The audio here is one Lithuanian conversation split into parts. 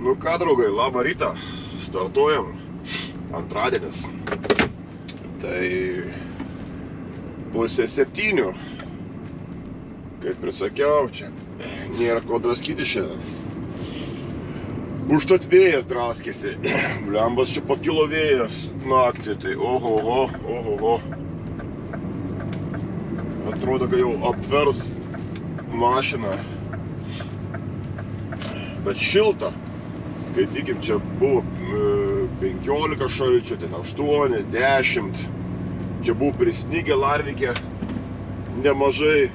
Nu ką, draugai, labą rytą. Startuojam. Antradienis. Tai 6:30. Kaip ir sakiau, čia nėra ko draskyti šiandien. Užtat vėjas draskėsi. Bliambas čia pakilo vėjas naktį, tai ohoho. Atrodo, kad jau apvers mašiną. Bet šilta. Skaitykim, čia buvo 15 šalčio, ten 8, 10. Čia buvo prisnygę Larvike nemažai.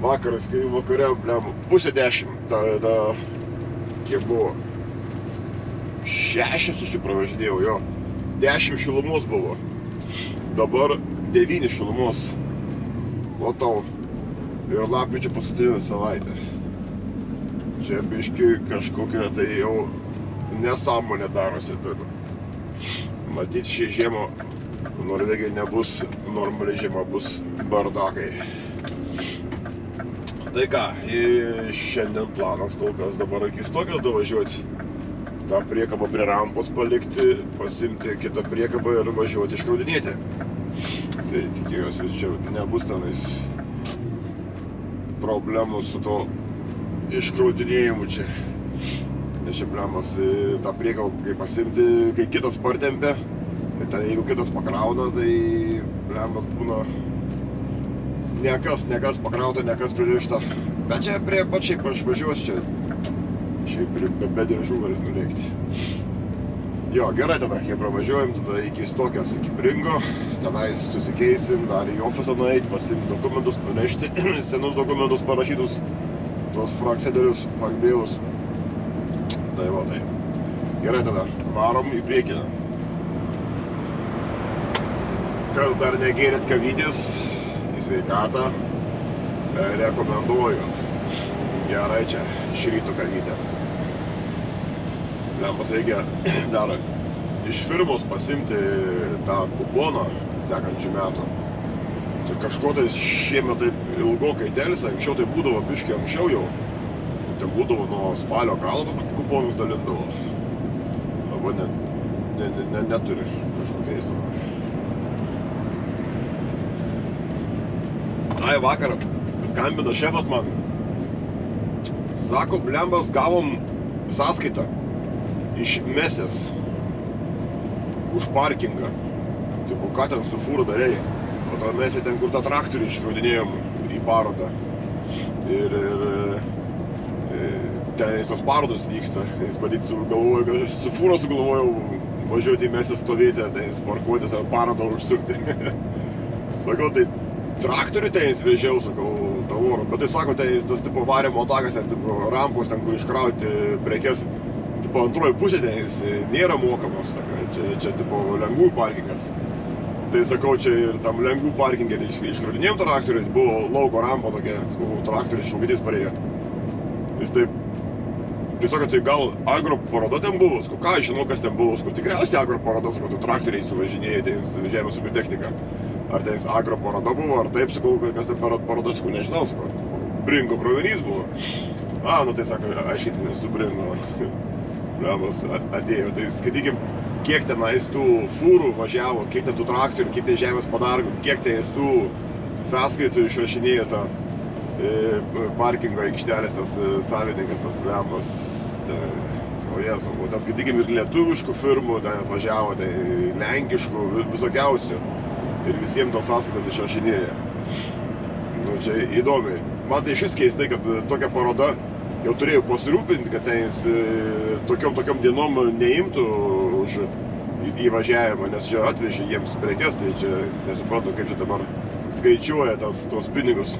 Vakaras, kai vakare, pusė 10. Kiek buvo? 6 aš čia pravažinėjau, jo. 10 šilumos buvo. Dabar 9 šilumos. Matau. Ir lapkričio paskutinę savaitę. Čia biški kažkokia tai jau nesąmonė darosi. Matyt, šį žiemą Norvegijai nebus normali žiema, bus bardakai. Tai ką, šiandien planas kol kas dabar akis tokias davažiuoti. Tą priekabą prie rampos palikti, pasimti kitą priekabą ir važiuoti iškraudinėti. Tai tikėjuosi, čia nebus tenais problemų su to iškraudinėjimu čia. Nes čia blemas tą priekabą, kai pasimti, kai kitas partempia, tai jeigu kitas pakrauna, tai blemas būna nekas pakrauta, nekas pririšta. Bet čia prie pačiai aš važiuosiu čia. Šiaip be diržų gali nulėkti. Jo, gerai tada, kai pravažiuojam, tada iki Stokės, iki Bringo. Tenais susikeisim, dar į ofisą nueiti, pasimti dokumentus, nunešti senus dokumentus parašytus, tos fraksederius, fakbėjus. Tai va, tai. Gerai tada, varom į priekį. Kas dar negėrėt kavytės, į sveikatą, rekomenduoju. Gerai čia, iš ryto kavytę. Lempas reikia dar iš firmos pasimti tą kuponą sekančių metų. Čia kažko tai šiemet taip ilgokai delsia, anksčiau tai būdavo biškai anksčiau jau. Tai būdavo nuo spalio galo tokių kuponus dalindavo. Dabar neturi kažko keisto. Ai, vakar skambina šefas man. Sako, blembas, gavom sąskaitą iš Mesės už parkingą. Tipo, ką ten su fūru darėjai? O tą Mesė ten, kur tą traktorių iškraudinėjom į parodą. Ir ten tos parodos vyksta. Jis matyt sugalvojo, kad aš su fūro sugalvojau važiuoti į Mesę stovėti, ten jis parkuotis ar parodą užsukti. Sakau, tai traktorių ten jis vežiau, sakau, tavoro. Bet tai sako, ten jis tas tipo varimo takas, ten tipo rampos, ten kur iškrauti prekes. Tipo antroji pusė ten jis nėra mokamos, sako, čia tipo lengvųjų parkingas. Tai sakau, čia ir tam lengvų parkingė iškraudinėjom traktorių, buvo lauko rampa tokia, sakau, traktorius iš Vokietijos parėjo. Jis taip, tiesiog, tai gal agro paroda ten buvo, sakau, ką aš žinau, kas ten buvo, sakau, tikriausiai agro paroda, sakau, tu traktoriai suvažinėjai, ten žemės ūkio technika. Ar ten agro paroda buvo, ar taip, sakau, kas ten paroda, sakau, nežinau, sakau, Bringo krovinys buvo. Nu tai sako, aiškiai, su Bringo. Blemas atėjo, tai skaitykim, kiek tenais tų fūrų važiavo, kiek ten tų traktorių, kiek ten žemės padargų, kiek tenais tų sąskaitų išrašinėjo tą parkingo aikštelės, tas savininkas, tas blemas. O jesu, ten skaitykim ir lietuviškų firmų, ten atvažiavo, tai lenkiškų, visokiausių. Ir visiems tos sąskaitas išrašinėja. Nu, čia įdomiai. Man tai šis keistai, kad tokia paroda jau turėjau pasirūpinti, kad ten tokiom dienom neimtų už įvažiavimą, nes čia atvežė jiems prekes, tai čia nesuprantu, kaip čia dabar skaičiuoja tos pinigus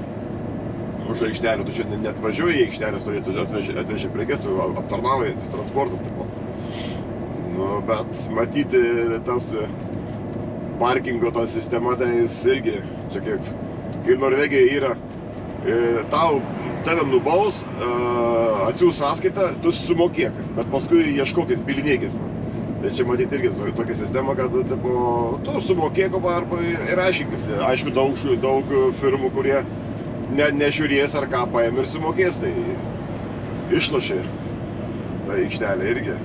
už aikštelę. Tu čia net važiuoji į aikštelę stovėti, tu atvežė prekes, tu aptarnavai, tas transportas, tipo. Nu, bet matyti tas parkingo ta sistema, tai jis irgi, čia kaip Norvegija yra, tave nubaus, atsiūs sąskaitą, tu sumokėk, bet paskui ieškokis, bilinėkis. Tai čia matyti irgi tokia sistema, kad tu sumokėk ir aiškinkis. Aišku, daug firmų, kurie nežiūrės ar ką paėmė ir sumokės, tai išlošė. ta aikštelė irgi.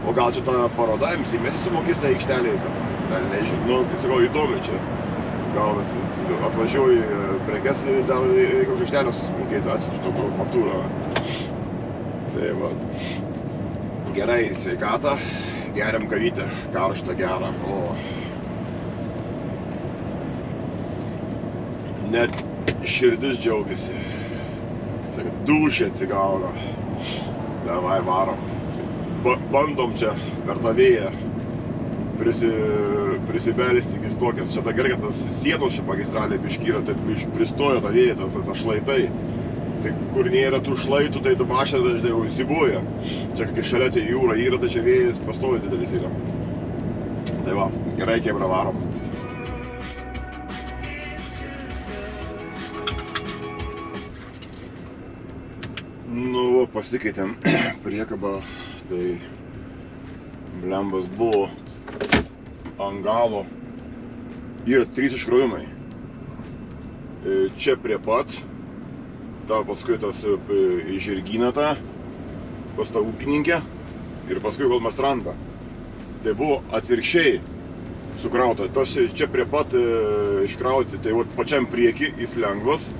O gal čia ta paroda, mes sumokys tą aikštelę, dar nežinau, sakau, įdomi čia. Gaunasi, atvažiuoji prekes, dar reikia už aikštelę susimokėti, atsiunčiu tokio faktūrą. Tai va, gerai, sveikatą, geriam kavytę, karštą gerą. O. Net širdis džiaugiasi. Dūšė atsigauna. Davai varom. Bandom čia per tą vėją prisibelisti iki tokias. Čia ta gerai, kad tas sienos čia magistraliai biški yra, taip pristoja tą vėją, tas šlaitai. Tai kur nėra tų šlaitų, tai tu mašina dažnai jau įsibuoja. Čia kai šalia tai jūra yra, tai čia vėjas pastovi didelis yra. Tai va, gerai kebra varom. Nu, pasikeitėm priekabą, tai blembas buvo ant galo. Yra 3 iškrovimai. Čia prie pat, ta paskui tas į žirgyną tą, pas tą ūkininkę ir paskui Holmastranda. Tai buvo atvirkščiai sukrauta. Tas čia prie pat iškrauti, tai pačiam prieki jis lengvas,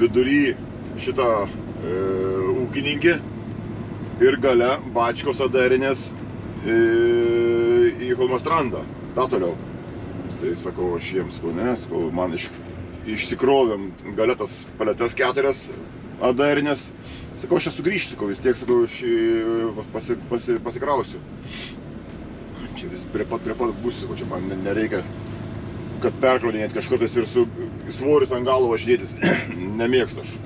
vidury šitą ūkininkė ir gale bačkos adarinės į Holmastrandą, tą toliau. Tai sakau, aš jiems sakau, ne, sakau, man išsikrovėm gale tas paletes 4 adarinės. Sakau, aš sugrįšiu, sakau, vis tiek, sakau, aš pasikrausiu. Čia vis prie pat būsiu, sakau, čia man nereikia, kad perkraudinėti kažkokias ir su svoris ant galo važinėtis. Nemėgstu aš.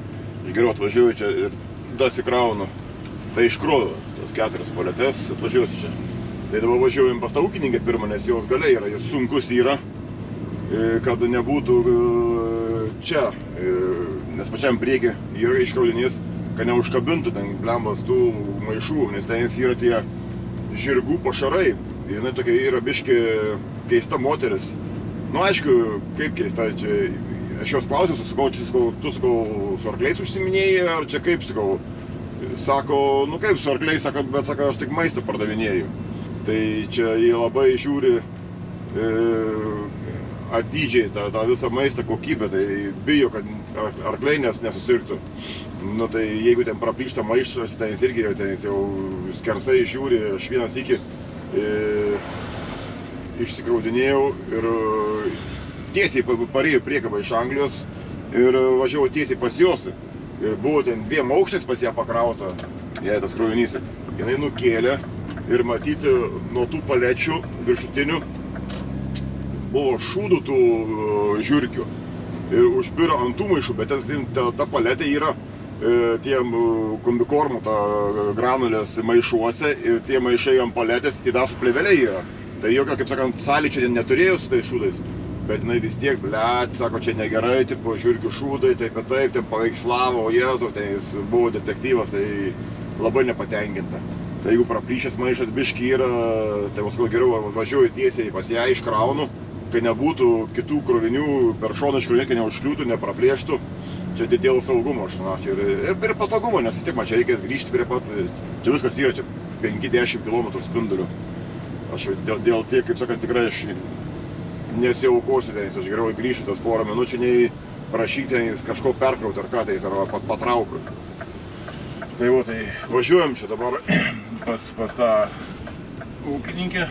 Aš geriau atvažiuoju čia ir dasikraunu. Tai iškroviu tas 4 paletes, atvažiuosiu čia. Tai dabar važiuojam pas tą ūkininkę pirmą, nes jos gale yra, jis sunkus yra, kad nebūtų čia, nes pačiam priekį yra iškraudinės, kad neužkabintų ten blembas tų maišų, nes ten yra tie žirgų pašarai. Jinai tokia yra biški keista moteris. Nu, aišku, kaip keista, čia aš jos klausiau, tu su arkliais užsiminėjai, ar čia kaip, sakau. Sako, nu kaip su arkliais, sako, bet sako, aš tik maistą pardavinėju. Tai čia jie labai žiūri atidžiai tą visą maistą kokybę, tai bijo, kad arkliai nesusirgtų. Nu tai jeigu ten praplyšta maišas, ten jis jau skersai žiūri, aš vieną sykį išsikraudinėjau ir tiesiai parėjau priekabą iš Anglijos ir važiavau tiesiai pas jos. Ir buvo ten 2 aukštais pas ją pakrauta, jai tas krovinys. Jinai nukėlė ir matyti nuo tų palečių viršutinių buvo šūdų tų žiurkių. Ir užbiro ant tų maišų, bet ta paletė yra tiem kombikormų granulės maišuose ir tie maišai ant paletės į dar su plėveliai yra. Tai jokio, kaip sakant, sąlyčio neturėjo su tais šūdais. Bet jinai vis tiek, blėt, sako, čia negerai, tipo, žiūrkių šūdai, taip, ten paveikslavo, o Jėzau, tai jis buvo detektyvas, tai labai nepatenkinta. Tai jeigu praplyšęs maišas biški yra, tai paskui geriau važiuoju tiesiai pas ją iškraunu, kai nebūtų kitų krovinių per šoną iškrovinė, kai neužkliūtų, nepraplėštų. Čia dėl saugumo, aš žinau, ir patogumo, nes vis tiek man čia reikės grįžti prie pat, čia viskas yra, čia 5-10 km spindulių. Aš dėl tiek, kaip sakant, tikrai aš nesiaukosiu tenis, aš geriau grįšiu tas porą minučių, nei prašyti tenis kažko perkrauti ar ką tenis, arba patraukiu. Tai va, tai važiuojam čia dabar pas tą ūkininkę.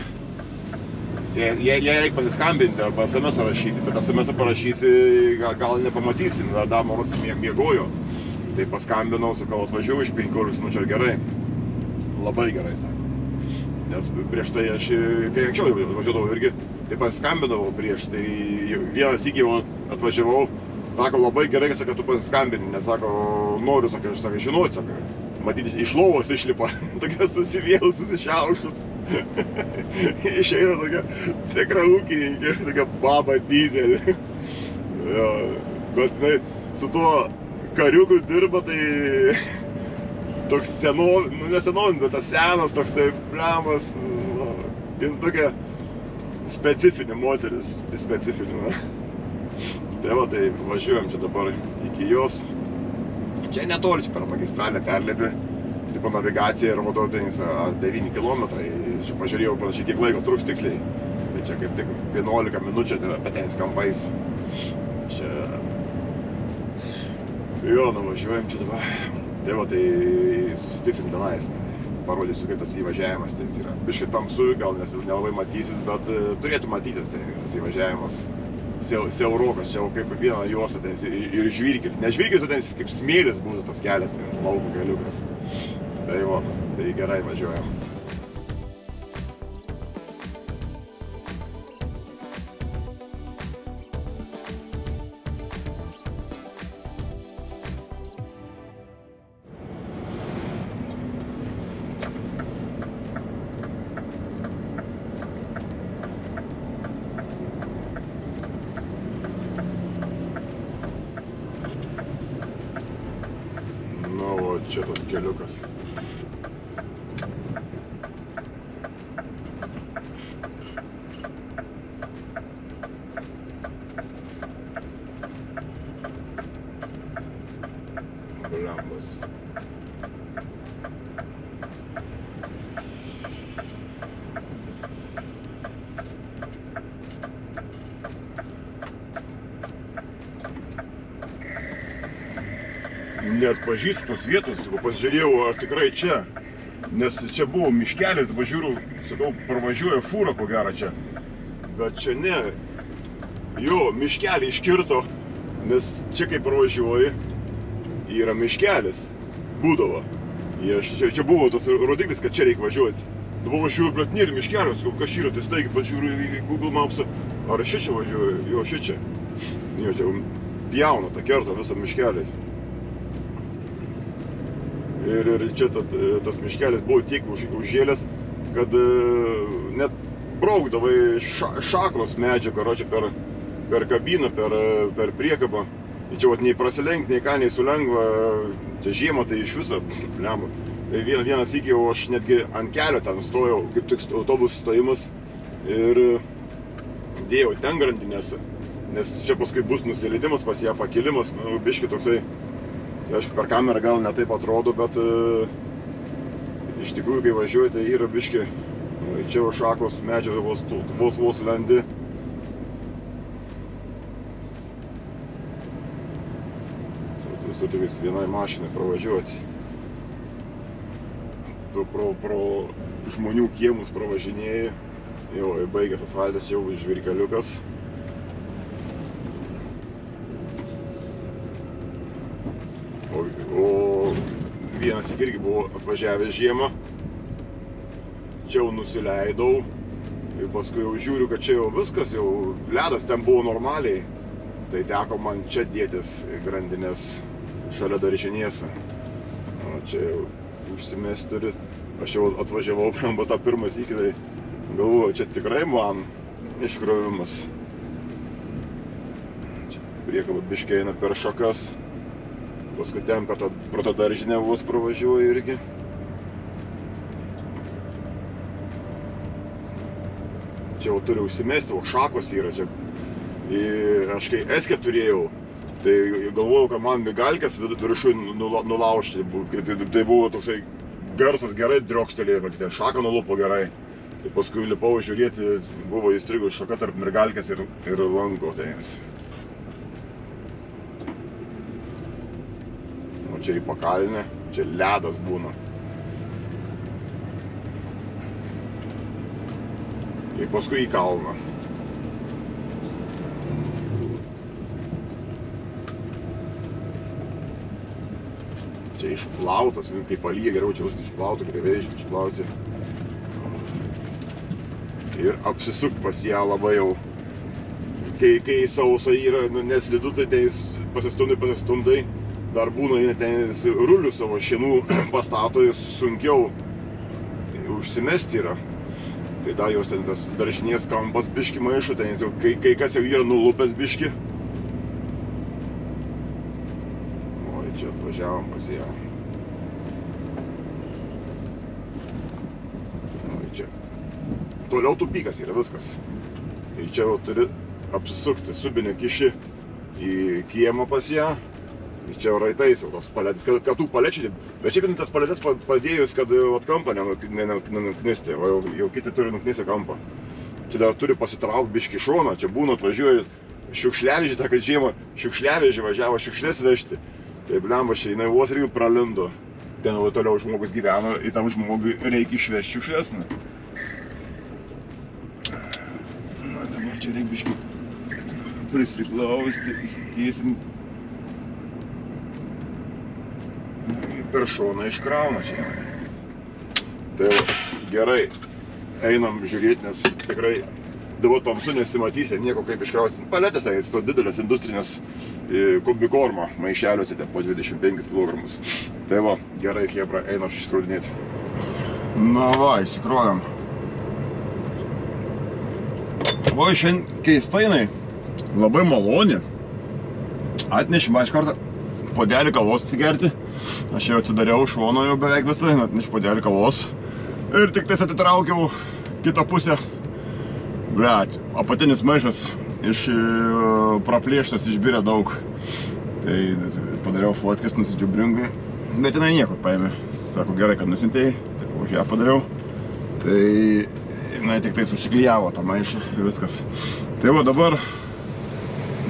Jei reikia pasiskambinti arba SMS rašyti, bet SMS parašysi, gal nepamatysi, dama rods miegojo. Tai paskambinau, sakau, atvažiuoju iš 15 minučių ir gerai. Labai gerai, sako. Nes prieš tai aš, kai anksčiau važiuodavau irgi, tai pasiskambindavau prieš, tai vieną sykį atvažiavau, sako, labai gerai, kad tu pasiskambini, nes sako, noriu, sako, žinoti, sako, matyti, iš lovos išlipa, tokia susivėlus, susišiaušus, išeina tokia tikra ūkininkė, tokia baba dizelė, bet su tuo kariuku dirba, tai toks nesenovinis, bet tas senas, toksai blemas, jis tokia specifinė moteris, specifinė. Tai va, tai važiuojam čia dabar iki jos. Čia netoli, čia per magistralę perlėpi, tipo navigacija ir rodo 9 kilometrai. Čia pažiūrėjau panašiai, kiek laiko truks tiksliai. Tai čia kaip tik 11 minučių, tai apie tais kampais. Čia... Jo, nuvažiuojam čia dabar. Tai va, tai susitiksim tenais. Parodysiu, kaip tas įvažiavimas ten yra. Biškai tamsu, gal nelabai matysis, bet turėtų matytis tai tas įvažiavimas. Siaurokas, čia kaip vieną juostą ten ir žvyrkelis. Ne žvyrkelis, ten kaip smėlis būtų tas kelias, ten lauko keliukas. Tai va, tai gerai važiuojam. Čia tas keliukas. Blambas. Net pažįstu tos vietos, pasižiūrėjau, ar tikrai čia, nes čia buvo miškelis, dabar žiūriu, sakau, pravažiuoja fūra ko gero čia, bet čia ne, jo, miškelį iškirto, nes čia kai pravažiuoji, yra miškelis, būdavo, čia buvo tas rodiklis, kad čia reikia važiuoti, dabar važiuoju, bet nėra miškelio, sakau, kas yra, tai staigi pažiūriu į Google Mapsą, ar šičia važiuoju, jo, šičia, jo, čia pjauna tą kertą visą miškelį. Ir čia tas miškelis buvo tiek užžėlęs, kad net braukdavai šakros medžio, karočią, per kabiną, per priekabą. Ir čia nei prasilenkt, nei ką, nei sulengva, čia žiemą tai iš viso, lemba. Tai vienas iki jau aš netgi ant kelio ten stojau, kaip tik autobusų stojimas, ir dėjau ten grandinėse, nes čia paskui bus nusileidimas pas ją, pakilimas, nu, biški toksai. Tai aišku, per kamerą gal ne taip atrodo, bet iš tikrųjų, kai važiuoji, tai yra biški, čia jau šakos medžio vos lendi. Visur tai vis vienai mašinai pravažiuoti. Pro žmonių kiemus pravažinėjai, jau baigęs asfaltas, čia jau žvyrkeliukas. O vienas irgi buvo atvažiavęs žiemą, čia jau nusileidau ir paskui jau žiūriu, kad čia jau viskas, jau ledas ten buvo normaliai, tai teko man čia dėtis grandinės šalia daržinėse. O čia jau užsimesti turi, aš jau atvažiavau pas tą pirmą sykį, tai galvoju, čia tikrai man iškrovimas. Čia priekaba biškį eina per šakas. Paskui ten pro tą daržinę vos pravažiuoju irgi. Čia jau turi užsimesti, o šakos yra čia. Ir aš kai eskę turėjau, tai galvojau, kad man migalkės viršui nulaužti. Tai buvo toksai garsas, gerai driokstelėjo, bet ten šaką nulupo gerai. Tai paskui lipau žiūrėti, buvo įstrigus šaka tarp migalkės ir lanko. Čia į pakalinę, čia ledas būna. Ir paskui į kalną. Čia išplautas, kaip palyja geriau čia viską išplauti, greivėžiai išplauti. Ir apsisukt pas ją labai jau. Kai sausa yra, neslidu, tai pasistundai. Dar būna ten rulių savo šienų pastato, sunkiau užsimesti yra. Tai dar jos ten tas daržinės kampas biški maišo, ten jau kai kas jau yra nulupęs biški. Oi, čia atvažiavom pas ją. Oi, čia. Toliau tupikas yra viskas. Ir čia jau turi apsisukti, subinę kiši į kiemą pas ją. Čia raitais jau tos paletės, kad tų palečių, bet šiaip tas paletės padėjus, kad kampą nenuknisti, o jau kiti turi nuknisti kampą. Čia dar turi pasitraukti biškį šoną, čia būna atvažiuoja šiukšliavežį, tą kad žiemą šiukšliavežį važiavo šiukšlės vežti. Tai blemba, jinai vos irgi pralindo. Ten toliau žmogus gyveno, į tam žmogui reikia išvežti šiukšlės. Na, dabar čia reikia biškį prisiglausti, įsitiesinti. Per šoną iškrauna čia. Tai gerai, einam žiūrėti, nes tikrai dabar tamsu nesimatysi, nieko kaip iškrauti. Paletės, tai tos didelės industrinės kombikorma maišeliuose po 25 kg. Tai va, gerai, hebra, einam išskraudinėti. Na va, išsikrovėm. O šiandien keistainai, labai maloni. Atnešim, iš kartą puodelį kavos atsigerti. Aš jau atsidariau šono jau beveik visai, atnešiu puodelį kavos. Ir tik tais atitraukiau kitą pusę. Blet, apatinis maišas praplėštas, išbirė daug. Tai padariau fotkės, nusidžiubringai. Bet jinai nieko paėmė. Sako, gerai, kad nusintėjai. Taip, už ją padariau. Tai jinai tik tai susiklijavo tą maišą ir viskas. Tai va dabar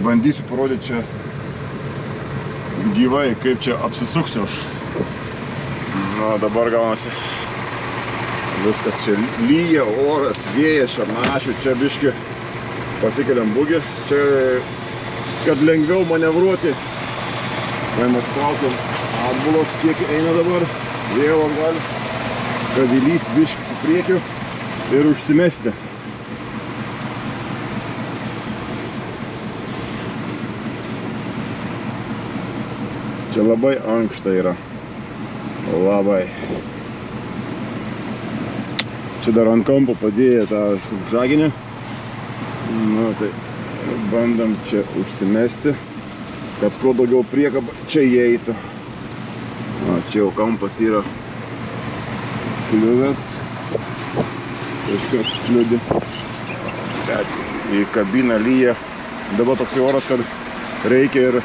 bandysiu parodyti čia gyvai, kaip čia apsisuksiu aš. Na, dabar gaunasi viskas čia lyja, oras, vėjas, šarnašių, čia biški pasikeliam bugį. Čia, kad lengviau manevruoti, paim atsitraukiam atbulos, kiek eina dabar, vėl atgal, kad įlyst biški su priekiu ir užsimesti. Čia labai ankšta yra. Labai. Čia dar ant kampo padėję tą žaginę. Nu, tai bandam čia užsimesti, kad kuo daugiau priekaba čia įeitų. Čia jau kampas yra kliuvęs. Kažkas kliudė. Bet į kabiną lyja. Dabar toks oras, kad reikia ir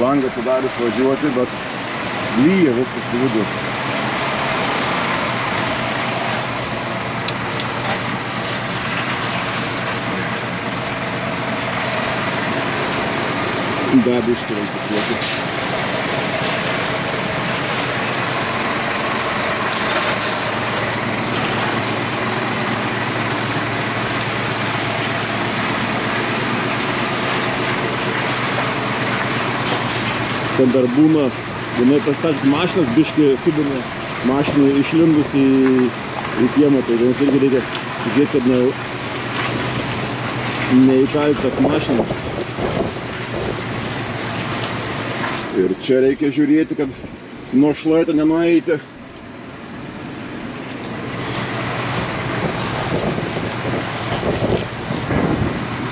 langą atsidarius važiuoti, bet lyja viskas į vidų. Dar biškį reikia klausyti. Ten dar būna, vienai pastačius mašinas, biškį subina mašinai išlindus į kiemą, tai vienas irgi reikia žiūrėti, kad neįkaltas mašinas. Ir čia reikia žiūrėti, kad nuo šlaito nenueiti.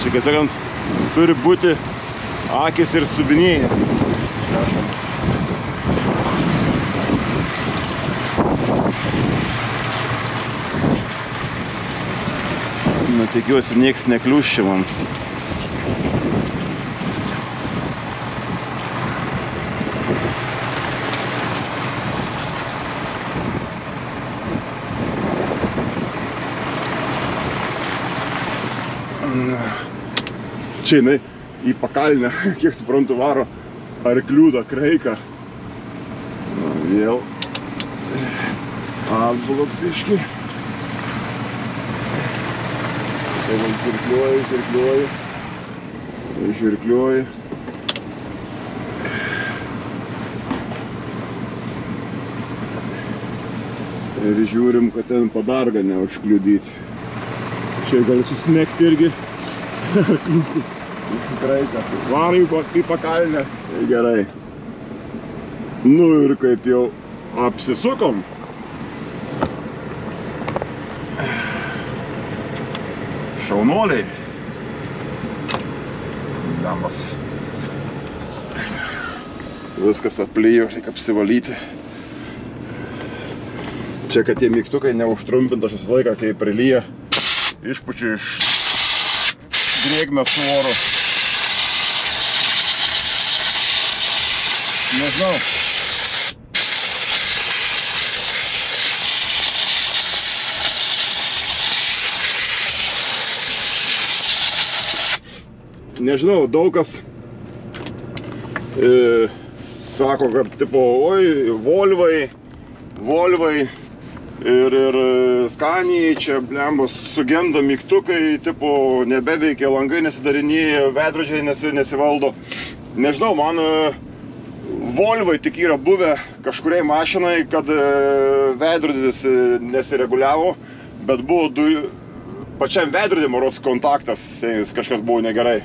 Čia, kaip sakant, turi būti akis ir subinėjai. Na, tikiuosi, nieks nekliūs čia man. Čia jinai į pakalnę, kiek suprantu, varo arkliūdą, kraiką. Na, vėl atbulas biškį. Tai žirkliuoju. Ir žiūrim, kad ten padargą neužkliudyti. Čia gali susmegti irgi arkliukų. Kraiką. Varai į pakalnę. Gerai. Nu ir kaip jau apsisukom. Šaunuoliai. Dambas. Viskas aplyjo, reikia apsivalyti. Čia, kad tie mygtukai neužtrumpintas visą laiką, kai prilyja, išpučiu iš drėgmės su oru. nežinau. Nežinau, daug kas sako, kad tipo, oi, Volvai ir Scaniai čia blembos sugenda mygtukai, tipo, nebeveikia langai, nesidarinėja, veidrodžiai nesivaldo. Nežinau, man Volvai tik yra buvę kažkuriai mašinai, kad veidrodis nesireguliavo, bet buvo pačiam veidrodį marods kontaktas, kažkas buvo negerai.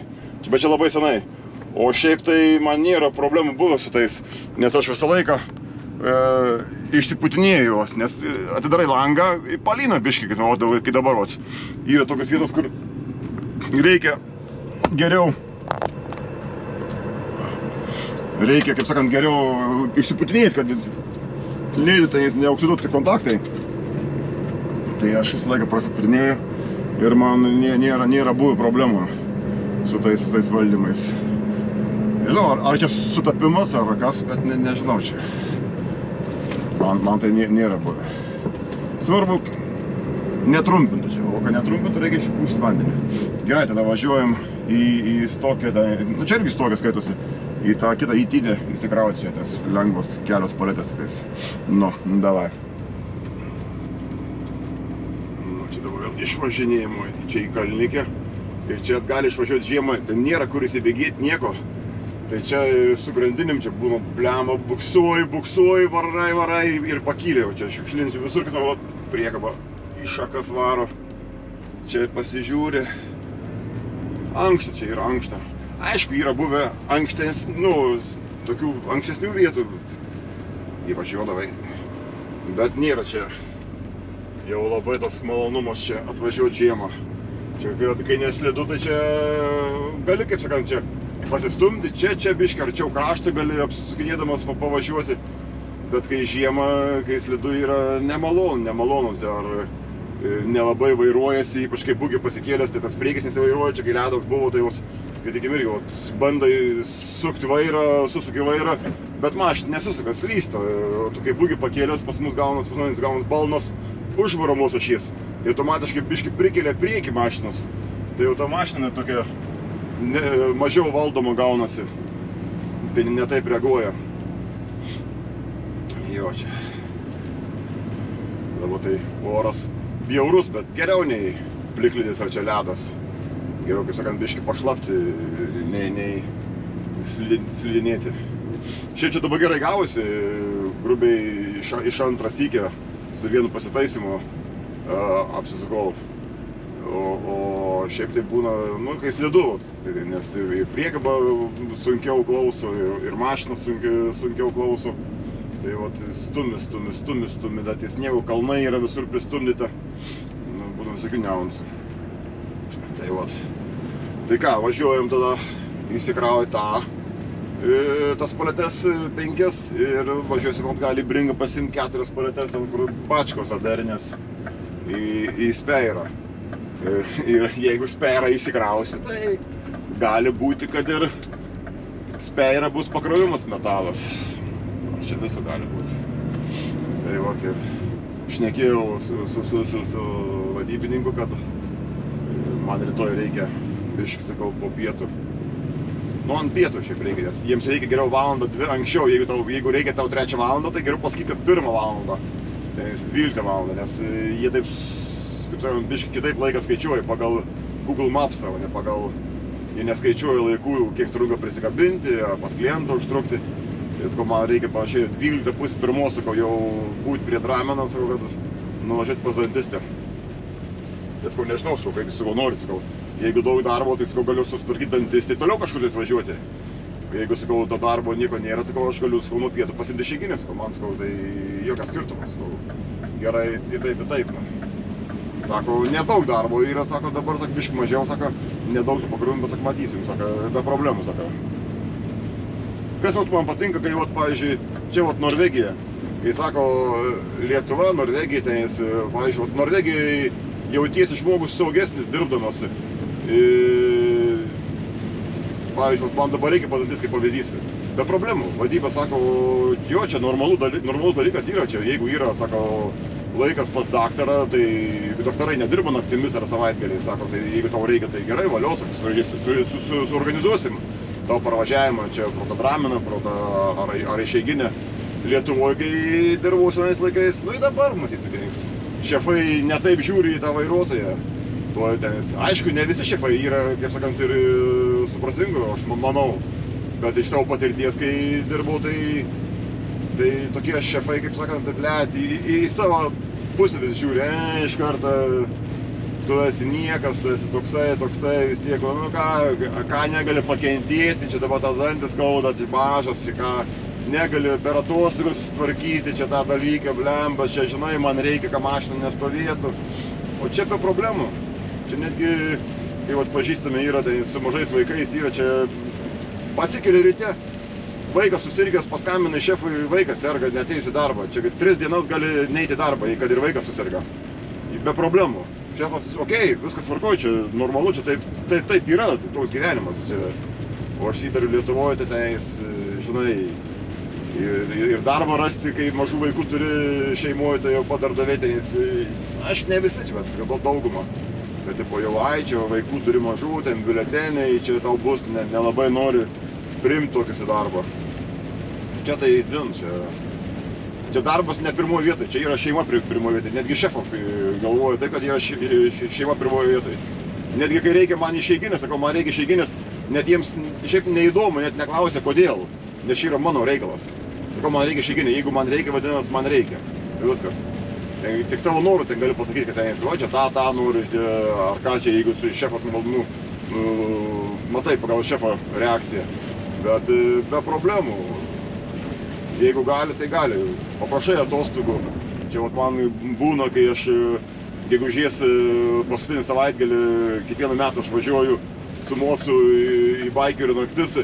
Bet čia labai senai. O šiaip tai man nėra problemų buvę su tais, nes aš visą laiką išsiputinėjau, nes atidarai langą, palyna biškį, kai dabar. Yra tokios vietos, kur reikia geriau, kaip sakant, geriau išsiputinėti, kad leidų neoksiduoti kontaktai. Tai aš visą laiką prasiputinėjau ir man nėra buvę problemų su tais visais valdymais. Nežinau, ar čia sutapimas, ar kas, bet nežinau čia. Man tai nėra buvę. Svarbu netrumpinti čia, o kad netrumpinti reikia išpūsti vandenį. Gerai, tada važiuojam į stokę, nu čia irgi stokė skaitosi, į tą kitą įtydę įsikrauti čia, tas lengvos kelios paletės tikais. Nu, davai. Nu, čia dabar vėl išvažinėjimo, čia į Kalnikę. Ir čia gali išvažiuoti žiemą, ten nėra kur įsibėgėti nieko. Tai čia su grandinim čia būna blema, buksuoji, varai ir pakylė. Čia šiukšlinsiu visur, kitą priekabą į šakas varo. Čia pasižiūri. Ankšta, čia yra ankšta. Aišku, yra buvę tokių ankštesnių vietų. Įvažiuodavai. Bet nėra čia jau labai tas malonumas čia atvažiuoti žiemą. Čia, kai neslidu, tai čia gali, kaip sakant, čia pasistumti, čia biškį arčiau kraštą gali apsisukinėdamas pavažiuoti. Bet kai žiemą, kai slidu yra nemalonu, ar nelabai vairuojasi, ypač kai būgi pasikėlęs, tai tas priekis nesivairuoja, čia kai ledas buvo, tai skaitykim irgi, bandai sukti vairą, susuki vairą, bet mašina nesusuka, slysta. O tu kai būgi pakėlęs, pas mus gaunas balnas užvaro mūsų ašies. Tai automatiškai biškį prikelia priekį mašinos. Tai jau ta mašina tokia mažiau valdoma gaunasi. Tai ne taip reaguoja. Jo čia. Dabar tai oras bjaurus, bet geriau nei plikledis ar čia ledas. Geriau, kaip sakant, biškį pašlapti, nei slidinėti. Šiaip čia dabar gerai gavosi, grubiai iš antrą sykį su vienu pasitaisymu apsisukau. O šiaip tai būna, kai slidu, nes ir priekaba sunkiau klauso, ir mašina sunkiau klauso. Tai stumi, dar tie sniego kalnai yra visur pristumdyta. Būna visokių niuansų. Tai ką, važiuojam tada įsikrauti tas paletes 5 ir važiuosim atgal į Bringą pasimti 4 paletes, ten kur pačkos aderinės į speirą. Ir jeigu speirą įsikrausi, tai gali būti, kad ir speirą bus pakrovimas metalas. Čia viso gali būti. Tai ir šnekėjau su vadybininku, kad man rytoj reikia, biškį sakau, po pietų. Ant pietų šiaip reikia, nes jiems reikia geriau valandą, 2 anksčiau. Jeigu reikia tau 3 valandą, tai geriau pasakyti 1 valandą. Tai 12 valandą, nes jie taip sakant, biškį kitaip laiką skaičiuoja pagal Google Maps, o ne pagal... Jie neskaičiuoja laikų, kiek trunka prisikabinti, pas klientą užtrukti. Tai sakau, man reikia panašiai 12:30, sakau, jau būti prie Drameno, sakau, kad nuvažiuoti pas dantistę. Tai sakau, nežinau, sakau, kaip sakau, norit, sakau. Jeigu daug darbo, tai sakau, galiu susitvarkyti dantistai toliau kažkur važiuoti. Jeigu sakau, to darbo nieko nėra, sakau, aš galiu sakau, nuo pietų pasimti išeiginę, sakau, man sakau, tai jokios skirtumas, sakau. Gerai, ir taip. Sako, nedaug darbo yra, sako, dabar, sako, biškį mažiau, sako, nedaug tų pakrovimų, bet, sako, matysim, sako, be problemų, sako. Kas man patinka, kai, pavyzdžiui, čia, Norvegija, kai sako, Lietuva, Norvegija, tenais, pavyzdžiui, Norvegijai jautiesi žmogus saugesnis dirbdamas. Pavyzdžiui, man dabar reikia padantis kaip pavyzdys. be problemų. Vadyba sako, jo, čia normalus dalykas yra čia, jeigu yra, sako, laikas pas daktarą, tai daktarai nedirba naktimis ar savaitgaliais, sako, tai jeigu tau reikia, tai gerai, valios, suorganizuosim tau parvažiavimą čia pro tą Draminą, pro tą ar Išeiginę. Lietuvoje, kai dirbau senais laikais, nu į dabar, matyti, tenais šefai netaip žiūri į tą vairuotoją. Aišku, ne visi šefai yra, kaip sakant, ir supratingi, aš manau, bet iš savo patirties, kai dirbau, tai tokie šefai, kaip sakant, į savo pusę vis žiūri, iš karto, tu esi niekas, tu esi toksai, vis tiek, nu ką negali pakentėti, čia dabar tas dantis skauda, čia mažas, čia ką negali per atostogas susitvarkyti, čia tą dalyką, blembas, čia žinai, man reikia, kad mašina nestovėtų, o čia be problemų. Čia netgi, kai pažįstami yra, tai su mažais vaikais yra, čia atsikeli ryte, vaikas susirgęs, paskambina šefui, vaikas serga, neatėjus į darbą, čia 3 dienas gali neiti į darbą, kad ir vaikas susirga, be problemų. Šefas, okei, viskas tvarkoja, čia normalu, čia taip yra, toks gyvenimas, čia, o aš įtariu Lietuvoje, tai tenais, žinai, ir darbą rasti, kai mažų vaikų turi šeimoje, tai jau padarbdaviai tenais, aš ne visi, bet gal daugumą. Bet tipo jau čia vaikų turi mažų, ten biuleteniai, čia tau bus, nelabai nori priimti tokius į darbą. Čia tai dzin, čia darbas ne pirmoje vietoje, čia yra šeima pirmoje vietoje, netgi šefas galvoja taip, kad yra šeima pirmoje vietoje. Netgi kai reikia man Išeiginės, sakau, man reikia Išeiginės, net jiems šiaip neįdomu, net neklausia kodėl, nes čia yra mano reikalas. Sakau, man reikia Išeiginė, jeigu man reikia, vadinasi, man reikia. Tai viskas. Tik savo norų ten galiu pasakyti, kad ten va, čia tą noriu, ar ką čia, jeigu su šefas, matai pagal šefo reakciją. Bet be problemų. Jeigu gali, tai gali. Paprašai atostogų. Čia man būna, kai aš gegužės paskutinį savaitgalį kiekvieną metą aš važiuoju su mocu į baikerių naktis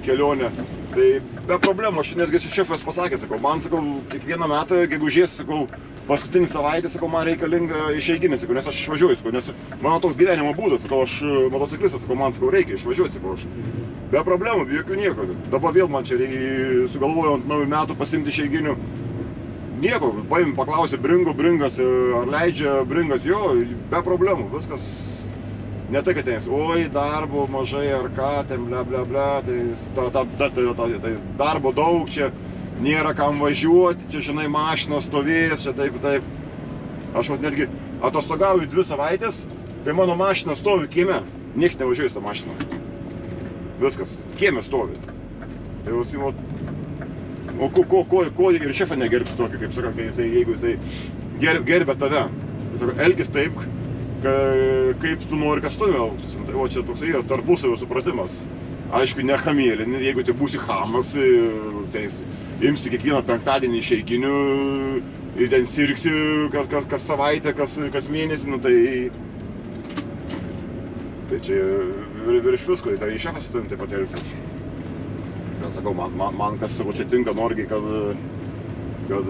kelionę. Tai be problemų, aš netgi šefas pasakė, sakau, man, sakau, kiekvieną metą gegužės, sakau, paskutinį savaitę, sakau, man reikalinga Išeiginė, sakau, nes aš išvažiuoju, sakau, nes mano toks gyvenimo būdas, sakau, aš motociklistas, sakau, man, sakau, reikia išvažiuoti, sakau, aš. Be problemų, be jokių nieko. Dabar vėl man čia sugalvojau ant naujų metų pasimti Išeiginių. Nieko, paim, paklausė Bringas, ar leidžia Bringas, jo, be problemų, viskas. Ne tai, kad tenais, oi, darbo mažai ar ką, ten bla, tai darbo daug, čia nėra kam važiuoti, čia, žinai, mašina stovės, čia taip. Aš netgi atostogauju 2 savaitės, tai mano mašina stovi kieme, nieks nevažiuoja su tą mašiną. Viskas, kieme stovi. Tai o ko ir šefą negerbti tokį, kaip sakant, jeigu jisai gerbia tave. Tai sako, elgis taip, kaip tu nori, kas tu elgtis. O čia toks yra tarpusavio supratimas. Aišku, ne chamėlė, jeigu tai būsi chamas, tai imsi kiekvieną penktadienį Išeiginių ir ten sirgsi kas savaitę, kas mėnesį, nu tai čia virš visko, tai šefas su tavim taip pat elgsis. Bet sakau, man kas savo čia tinka, norgi, kad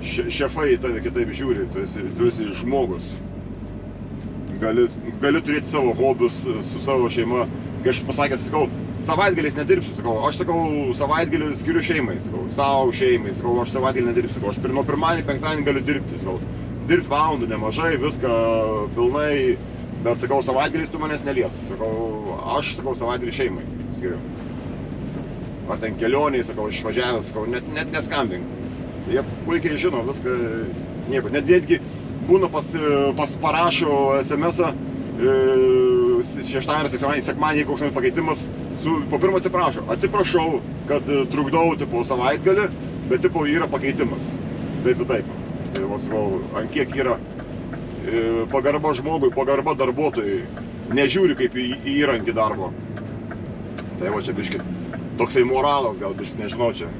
šefai į tave kitaip žiūri, tu esi žmogus. Gali turėti savo hobius su savo šeima. Kai aš pasakęs, sakau, savaitgaliais nedirbsiu, sakau, aš sakau, savaitgalį skiriu šeimai, sakau, savo šeimai, sakau, aš savaitgalį nedirbsiu, sakau, aš nuo pirmadienį, penktadienį galiu dirbti, sakau, dirbti valandų nemažai, viską pilnai, bet sakau, savaitgaliais tu manęs nelies, sakau, aš, sakau, savaitgalį šeimai skiriu. Ar ten kelioniai, sakau, išvažiavęs, sakau, net neskambink. Jie puikiai žino viską, nieko, netgi būna parašo SMS-ą šeštadienį, sekmadienį, koks nors pakeitimas, po pirmo atsiprašau, kad trukdau tipo savaitgalį, bet tipo yra pakeitimas. Taip. Tai sakau, ant kiek yra pagarba žmogui, pagarba darbuotojui, nežiūri kaip į įrankį darbo. Tai va čia biški, toksai moralas gal biški, nežinau čia.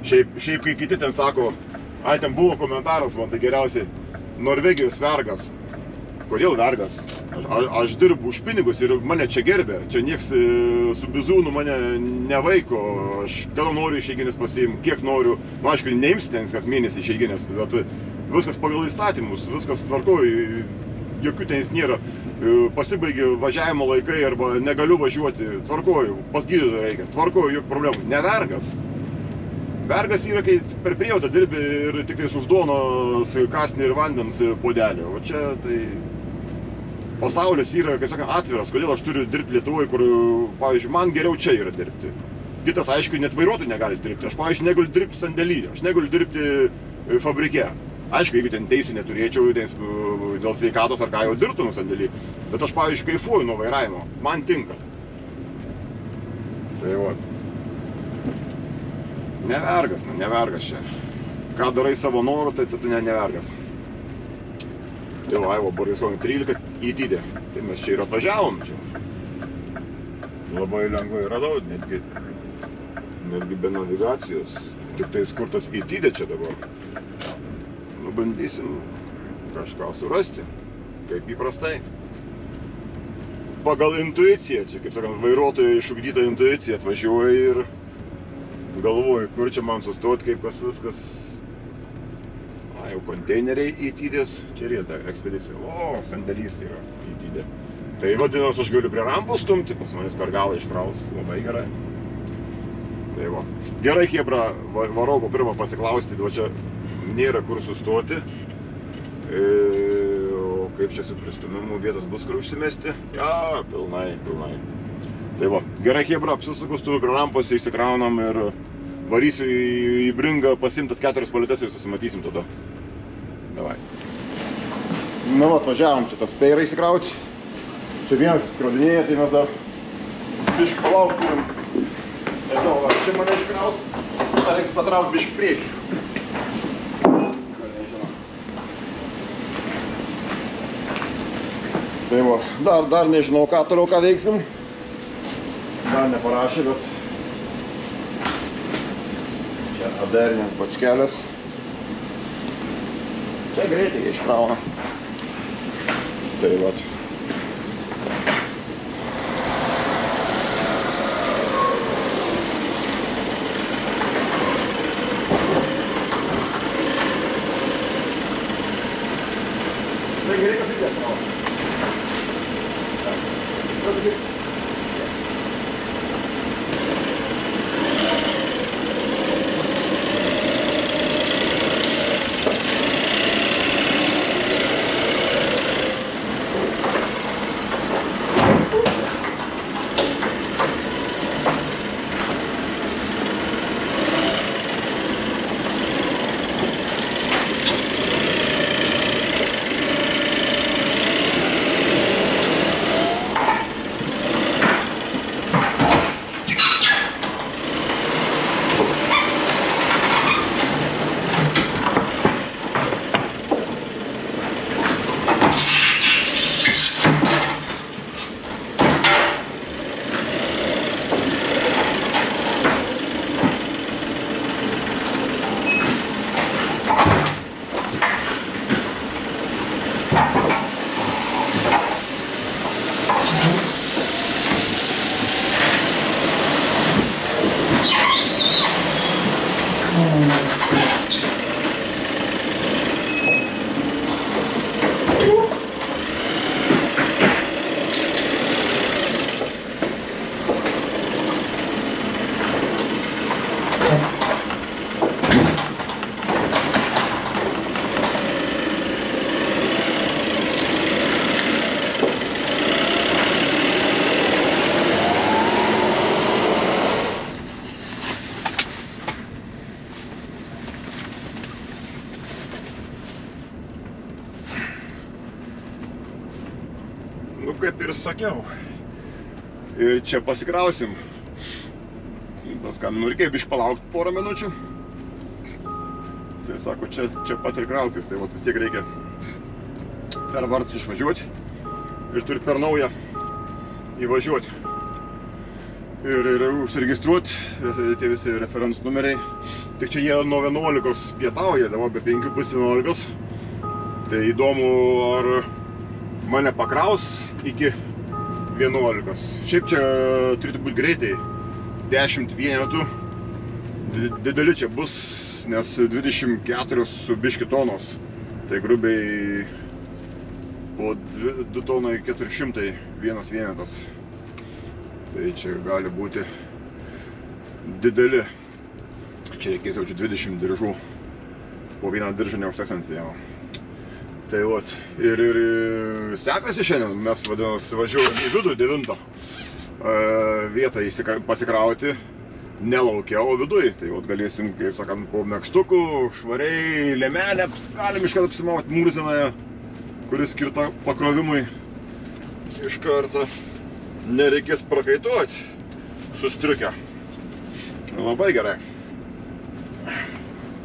Šiaip kai kiti ten sako, ten buvo komentaras man, tai geriausiai, Norvegijos vergas. Kodėl vergas? Aš dirbu už pinigus ir mane čia gerbė. Čia nieks su bizūnu mane nevaiko. Aš kada noriu Išeiginės pasiimti, kiek noriu. Nu, aišku, neimsi ten kas mėnesį Išeiginės, bet viskas pagal įstatymus, viskas tvarkoju. Jokių tenis nėra. pasibaigė važiavimo laikai arba negaliu važiuoti, tvarkoju, pas gydytoją reikia, tvarkoju, jokių problemų. Ne vergas. Vergas yra, kai per prievadą dirbi ir tik tais už duonos kąsnį ir vandens puodelį. O čia tai pasaulis yra, kaip sakant, atviras. Kodėl aš turiu dirbti Lietuvoje, kur, pavyzdžiui, man geriau čia yra dirbti. Kitas, aišku, net vairuotojų negali dirbti. Aš, pavyzdžiui, negaliu dirbti sandėly, aš negaliu dirbti fabrike. Aišku, jeigu ten teisų neturėčiau, dėl sveikatos ar ką jau dirbtų sandėly. Bet aš, pavyzdžiui, kaifuoju nuo vairavimo. Man tinka. Tai va. Nevergas, nevergas čia. Ką darai savo norų, tai tu nevergas. Tai va, Aivo Borgiskovai 13 įtydė. Tai mes čia ir atvažiavom čia. Labai lengvai radau, netgi be navigacijos. Tik tai skurtas įtydė čia dabar. Nu, bandysim kažką surasti, kaip įprastai. Pagal intuiciją, čia, kaip sakant, vairuotojo išugdyta intuicija atvažiuoja ir galvoju, kur čia man sustoti, kaip kas viskas. Jau konteineriai įtydės, čia ir ta ekspedicija. O, sandėlys yra įtydė. Tai vadinasi, aš galiu prie rampos stumti, pas manęs per galą iškraus. Labai gerai. Tai va. Gerai, Hebra, varau po pirmą pasiklausti, va čia nėra kur sustoti. O kaip čia su pristumimu vietos bus kur užsimesti? Ja, pilnai. Tai va. Gerai, Hebra, apsisukus, tu prie rampos išsikraunam ir varysiu į bringą, pasimtas 4 paletes ir susimatysim tada. Davai. Nu, atvažiavom čia tas peirą įsikrauti. Čia vienas įsikraudinėja, tai mes dar biškį palauk turim. Nežinau, ar čia mane iškraus, ar reiks patraukti biškį priekį. Nežinau. Tai va, dar nežinau, ką toliau ką veiksim. Dar neparašė, bet čia aderinės bačkelės. Čia greitai iškrauna. Tai vat. Tai gerai pasidės, krauna. Nu, kaip ir sakiau. Ir čia pasikrausim. Paskambinu, reikėjo biškį palaukti porą minučių. Tai sako, čia pat ir kraukis. Tai vat vis tiek reikia per vartus išvažiuoti. Ir turi per naują įvažiuoti. Ir užsiregistruoti. Tie visi referencijų numeriai. Tik čia jie nuo 11 pietauja, dabar be 5:30. Tai įdomu, ar mane pakraus iki 11. Šiaip čia turėtų būti greitai 10 vienetų. Dideli čia bus, nes 24 su biški tonos. Tai grubiai po 2 tonai 400 vienas vienetas. Tai čia gali būti dideli. Čia reikės jau 20 diržų. Po vieną diržą neužteks ant vieno. Tai vat, ir sekasi šiandien, mes vadinasi važiuojam į vidų 9 vietą pasikrauti, ne lauke, o viduj. Tai vat galėsim, kaip sakant, po megztukų, švariai, liemenę, galim iškart apsimauti Murzinąją, kuris skirta pakrovimui. Iš karto nereikės prakaituoti su striuke. Labai gerai.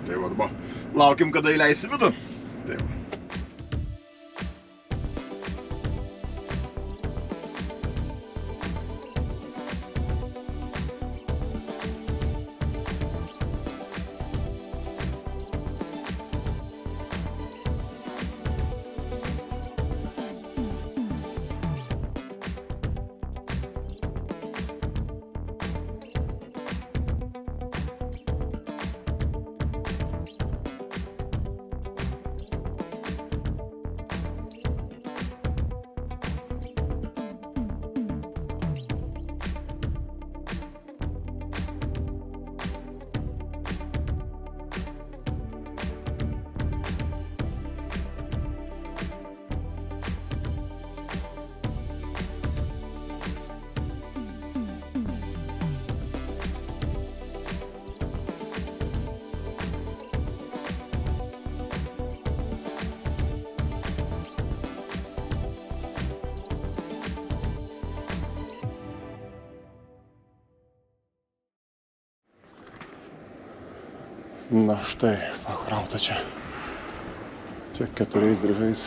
Tai vat, laukim, kada įleisi vidų. Taip. Na štai, pakrauta čia. Čia 4 diržais.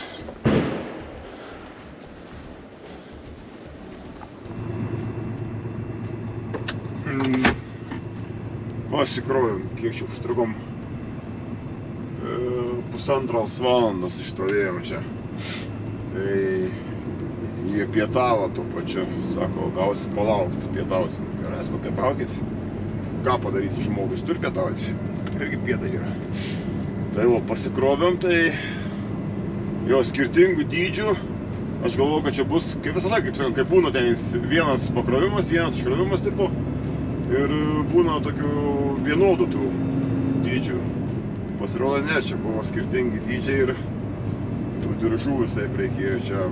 Pasikrovėm, kiek čia užtrukom. 1,5 valandos išstovėjom čia. Tai jie pietavo tuo pačiu. Sako, gausi palaukti, pietausim. Gerai, sako, pietaukit. Ką padarysi žmogus, turi pietauti. Irgi pietai yra. Tai va, pasikrovėm, tai jo skirtingų dydžių. Aš galvoju, kad čia bus, kaip visada, kaip sakant, kaip būna ten vienas pakrovimas, vienas iškrovimas tipo. Ir būna tokių vienodų tų dydžių. Pasirodo, ne, čia buvo skirtingi dydžiai ir tų diržų visai reikėjo čia.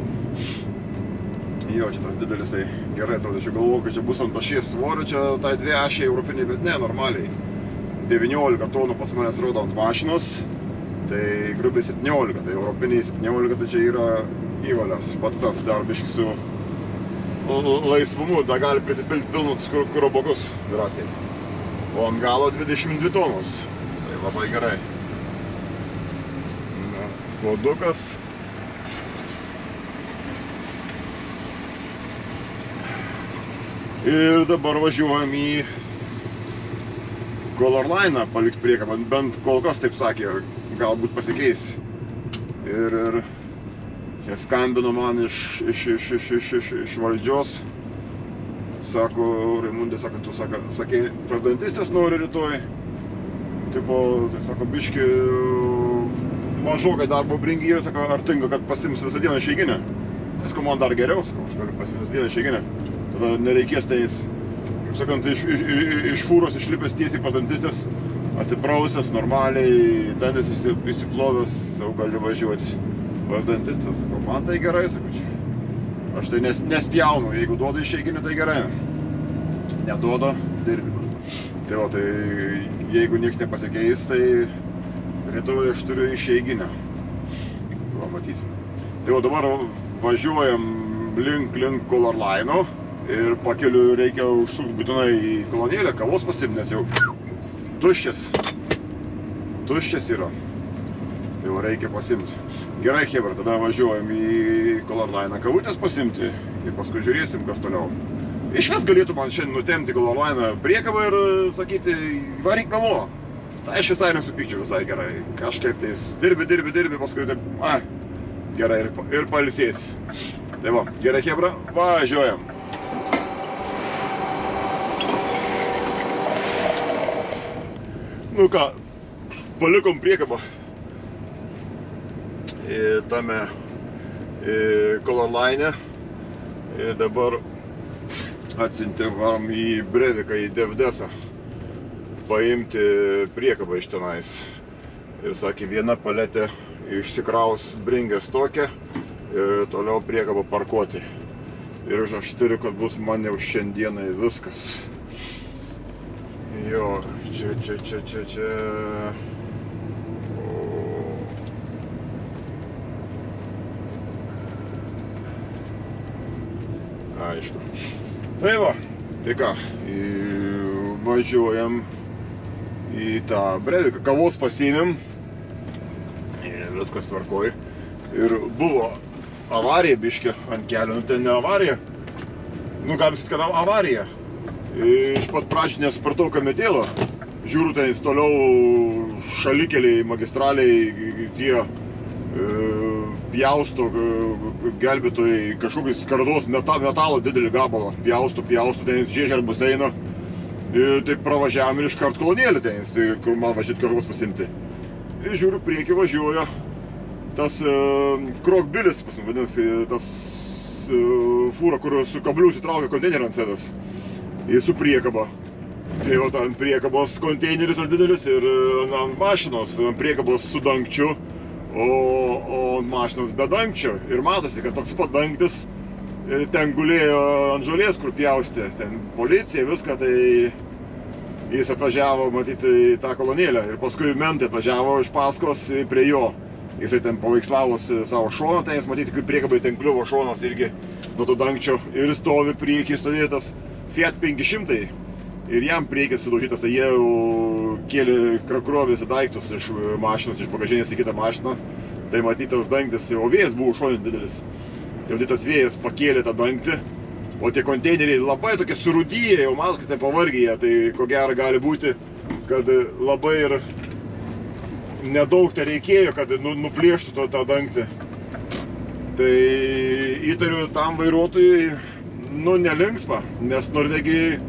Jo, čia tas didelis, tai gerai atrodo, aš galvoju, kad čia bus ant ašies svorio, čia tai 2 ašiai europiniai, bet ne, normaliai. 19 tonų pas manęs rodo ant mašinos, tai grubiai 17, tai europiniai 17, tai čia yra įvalės, pats tas dar biški su laisvumu, da gali prisipilti pilnus kuro bakus drąsiai. O ant galo 22 tonus, tai labai gerai. Kodukas. Ir dabar važiuojam į Color Line palikti priekabą, bent kol kas taip sakė, galbūt pasikeis. Ir čia skambino man iš valdžios, sako, Raimundė, sako, tu sakė, pas dantistės nori rytoj, tipo, tai sako, biški mažokai darbo bringi ir sako, ar tinka, kad pasims visą dieną išeiginę. Sako, man dar geriau, sako, aš galiu pasims visą dieną išeiginę. Tada nereikės tais, kaip sakant, iš fūros išlipęs tiesiai pas dantistės, atsiprausęs normaliai, dantis įsiplovęs, jau gali važiuoti pas dantistės. Sakau, man tai gerai, sakau, čia. Aš tai nespjaunu, jeigu duoda išeiginį, tai gerai. Neduoda, dirbinu. Tai va, tai jeigu nieks nepasikeis, tai rytoj aš turiu išeiginę. Va, matysim. Tai va, dabar važiuojam link Color Line'o. Ir pakeliu reikia užsukti būtinai į kolonėlę, kavos pasimt, nes jau tuščias yra. Tai jau reikia pasimti. Gerai, chebra, tada važiuojam į Color Line'ą kavutės pasimti ir paskui žiūrėsim, kas toliau. Iš vis galėtų man šiandien nutemti Color Line'ą priekabą ir sakyti, varyk namo. Tai aš visai nesupykčiau, visai gerai. Kažkaip tais dirbi, paskui taip, gerai ir pailsėti. Tai va, gerai, chebra, važiuojam. Nu ką, palikom priekabą tame Colorline. Ir dabar atsiuntėm į Breiviką, į Devdesą paimti priekabą iš tenais. Ir sakė, viena paletė išsikraus Bringės tokią ir toliau priekabą parkuoti. Ir aš turiu, kad bus man jau šiandienai viskas. Jo, čia. Aišku. Tai va, tai ką, važiuojam į tą Breiviką, kavos pasiėmėm, viskas tvarkoj. Ir buvo avarija biškė ant kelio, nu ten ne avarija, nu galim sakyt, kad avarija. Iš pat pradžių nesupratau kametėlą, žiūriu ten toliau šalikeliai, magistraliai, tie pjausto gelbėtojai kažkokį skardos metalo didelį gabalą, pjausto, ten žiežerbus eina. Ir taip pravažiavam ir iškart kolonėlį ten, kur man važiuot kavos pasimti. Ir žiūriu, priekį važiuoja tas krokbilis, vadinasi, tas fūra, kur su kabliu įsitraukia konteinerį ant savęs. Jis su priekaba. Tai va, ant priekabos konteineris didelis ir ant mašinos, ant priekabos su dangčiu, o mašinos be dangčio. Ir matosi, kad toks pat dangtis ten gulėjo ant žolės, kur pjaustė. Ten policija, viską, tai jis atvažiavo, matyti, į tą kolonėlę. Ir paskui mentai atvažiavo iš paskos prie jo. Jisai ten paveikslavus savo šoną, ten jis matyti, kaip priekabai ten kliuvo šonas irgi nuo to dangčio. Ir stovi priekį stovėtas Fiat 500. Ir jam priekis sudaužytas, tai jie kėlė krovėsi daiktus iš mašinos, iš bagažinės į kitą mašiną. Tai matytas dangtis, o vėjas buvo šonis didelis. Tai matytas vėjas pakėlė tą dangtį, o tie konteineriai labai tokie surūdyje, jau matos, kad ten pavargyje. Tai ko gero gali būti, kad labai ir nedaug tai reikėjo, kad nuplėštų tą dangtį. Tai įtariu tam vairuotojui, nelinksma, nes Norvegijai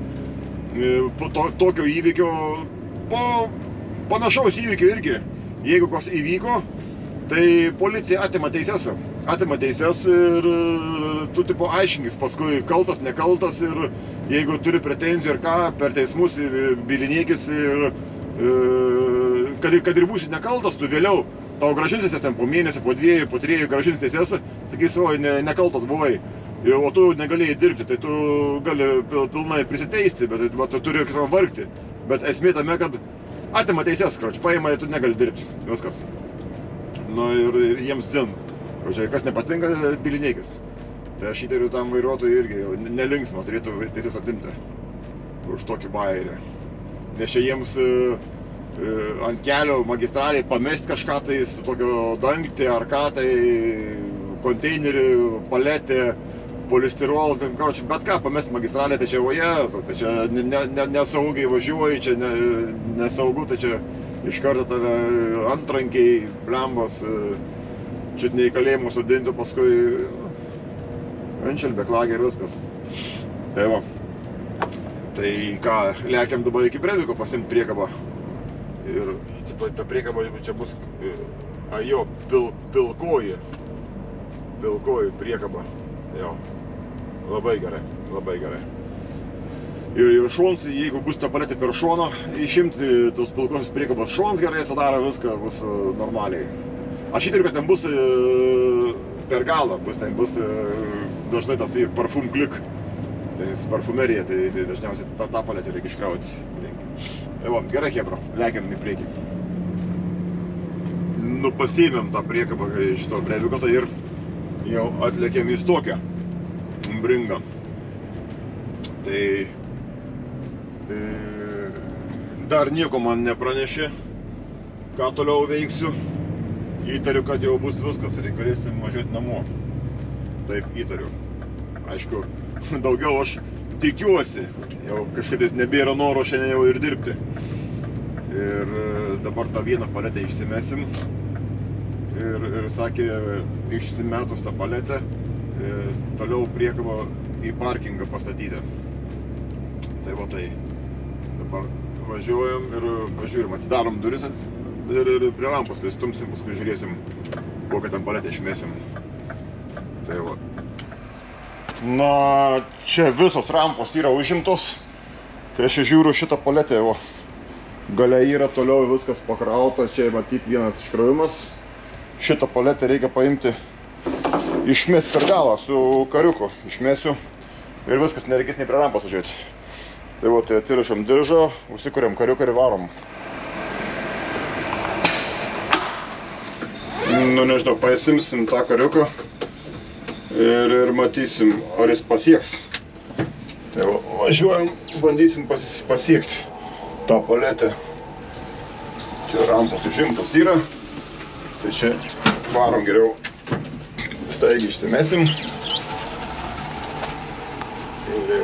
po tokio įvykio, po panašaus įvykio irgi, jeigu kas įvyko, tai policija atima teises. Atima teises ir tu tipo aiškinkis paskui kaltas, nekaltas ir jeigu turi pretenzijų ir ką, per teismus bylinėkis ir kad ir būsi nekaltas, tu vėliau tau gražins teises ten po mėnesį, po dviejų, po trijų gražins teises, sakys, oi, nekaltas buvai. O tu negalėjai dirbti, tai tu gali pilnai prisiteisti, bet tu turi vargti. Bet esmė tame, kad atima teises, paima, tu negali dirbti. Viskas. Ir jiems zin. Kas nepatinka, bylinėkis. Tai aš įtariu tam vairuotojui irgi nelinksma, turėtų teises atimti už tokį bairį. Nes čia jiems ant kelio magistraliai pamesti kažką tai su tokio dangtį ar ką tai konteinerį, paletę, polistirol, bet ką pamesti magistralė, tai čia ojas, tai čia nesaugiai važiuoji, čia nesaugu, tai čia iš karto tave antrankiai, blembos, čia ne į kalėjimą sodinti, paskui Enšelbė klagė ir viskas. Tai va. Tai ką, lekiam dabar iki Breiviko pasiimti priekabą. Ir ta priekaba čia bus, pilkoji priekaba. Jo, labai gerai, labai gerai. Ir šons, jeigu bus ta paletė per šoną, išimti tos pilkosios priekabos šons gerai, sadaro viską, bus normaliai. Aš įtariu, kad ten bus per galą, ten bus dažnai tas parfum klik, tai parfumerija, tai dažniausiai tą paletę reikia iškrauti. Tai va, gerai, hebra, lekiam į priekį. Pasiėmėm tą priekabą iš to Breiviko, tai ir jau atlėkėm į tokią Bringą. Tai dar nieko man nepranešė, ką toliau veiksiu. Įtariu, kad jau bus viskas, galėsim važiuoti namo. Taip įtariu. Aišku, daugiau aš tikiuosi, jau kažkaip nebėra noro šiandien jau ir dirbti. Ir dabar tą vieną paletę išsimesim. Ir sakė, išsimetus tą paletę, toliau priekabą į parkingą pastatyti. Tai va tai. Dabar važiuojam ir pažiūrim, atsidarom duris ir prie rampos pristumsim, paskui žiūrėsim, kokią ten paletę išmesim. Tai va. Na, čia visos rampos yra užimtos. Tai aš žiūriu šitą paletę, va. Galia yra, toliau viskas pakrauta, čia matyti vienas iškrovimas. Šitą paletę reikia paimti, išmesti per galą su kariuku. Išmesiu ir viskas, nereikės nei prie rampos važiuoti. Tai va, tai atsirišam diržą, užsikuriam kariuką ir varom. Nu, nežinau, pasimsim tą kariuką ir matysim, ar jis pasieks. Tai va, važiuojam, bandysim pasiekti tą paletę. Čia rampos užimtos yra. Tai čia varom geriau staigiai išsimesim.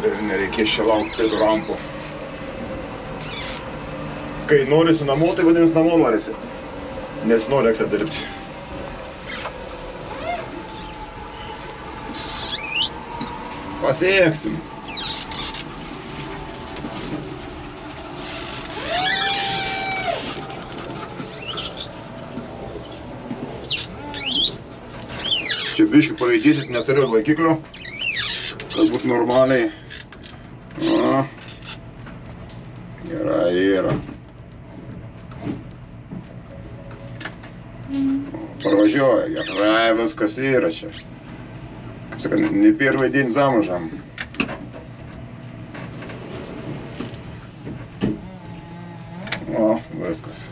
Ir nereikės čia laukti rampų. Kai norisi namo, tai vadinasi namo norisi. Nes nori eksą dirbti. Pasieksim. Čia biškį paveidysit, neturiu laikiklio, kad būtų normaliai. O, yra. Parvažiuoja, gerai, viskas yra čia. Kaip sakant, не первый день замужем. O, viskas.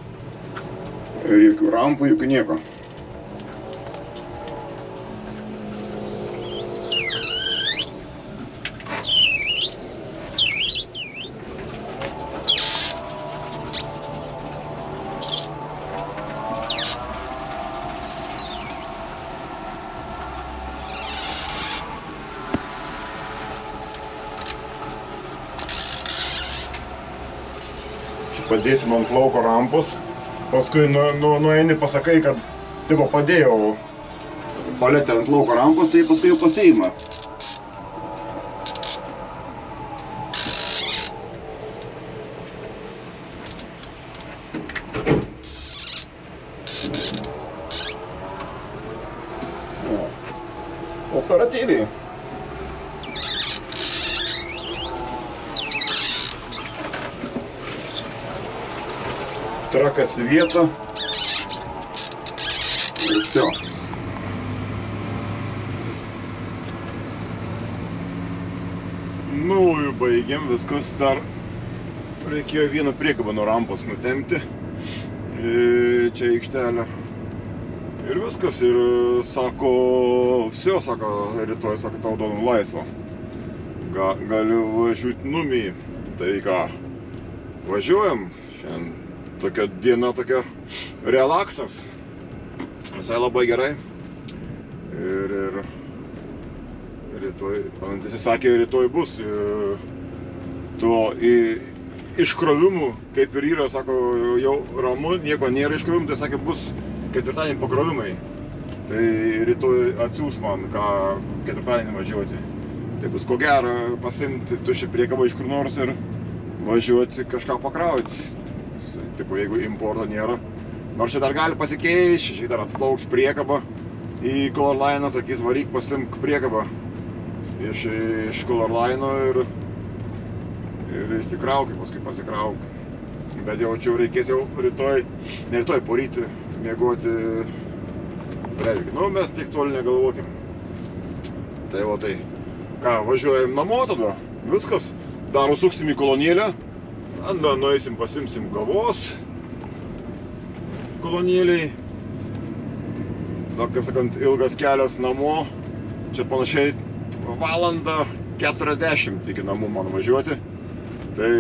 Ir jokių rampų, jokių nieko. Padėsim ant lauko rampus, paskui nueini pasakai, kad tipo padėjau paletę ant lauko rampos, tai paskui jau pasiima. Operatyviai. Trakas į vietą ir все. Nu, jau baigėm, viskas, dar reikėjo vieną priekabą nuo rampos nutempti čia aikštelę ir viskas, ir sako, все, sako, rytoj, sako, tau duodam laisvą, galiu važiuoti numį, tai ką, važiuojam, šiandien tokia diena, tokia relaksas, visai labai gerai ir rytoj, jis sakė, rytoj bus to iškrovimų, kaip ir yra, sako, jau ramu, nieko nėra iškrovimų, tai sakė, bus ketvirtadienį pakrovimai, tai rytoj atsiūs man, ką ketvirtadienį važiuoti, tai bus ko gero pasimti tuščią priekabą iš kur nors ir važiuoti kažką pakrauti. Tipo, jeigu importo nėra. Nors čia dar gali pasikeisti, šiek dar atplauks priekabą į Color Line, sakys, varyk pasimk priekabą iš Color Line ir įsikrauk, paskui pasikrauk. Bet jau čia reikės jau rytoj, ne rytoj, poryti, miegoti Brevikį. Nu, mes tiek toli negalvokim. Tai va tai. Ką, važiuojam namo tada, viskas. Dar užsuksim į kolonėlę. Nueisim, pasimsim kavos kolonėliai. Dar, kaip sakant, ilgas kelias namo. Čia panašiai valandą 40 iki namų man važiuoti. Tai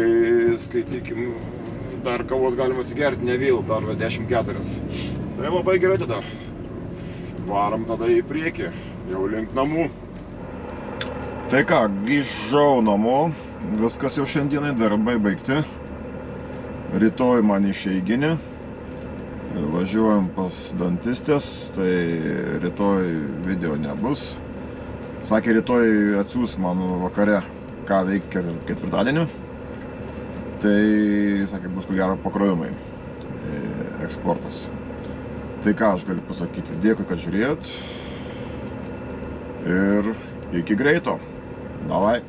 skaitykim, dar kavos galima atsigerti, ne vėl, dar 14. Tai labai gerai tada. Varom tada į priekį, jau link namų. Tai ką, grįžau namo. Viskas jau šiandienai darbai baigti. Rytoj man išeiginė. Važiuojam pas dantistės, tai rytoj video nebus. Sakė, rytoj atsiūs man vakare, ką veikti ketvirtadienį. Tai, sakė, bus ko gero pakrovimai, eksportas. Tai ką aš galiu pasakyti, dėkui, kad žiūrėjot. ir iki greito. Davai.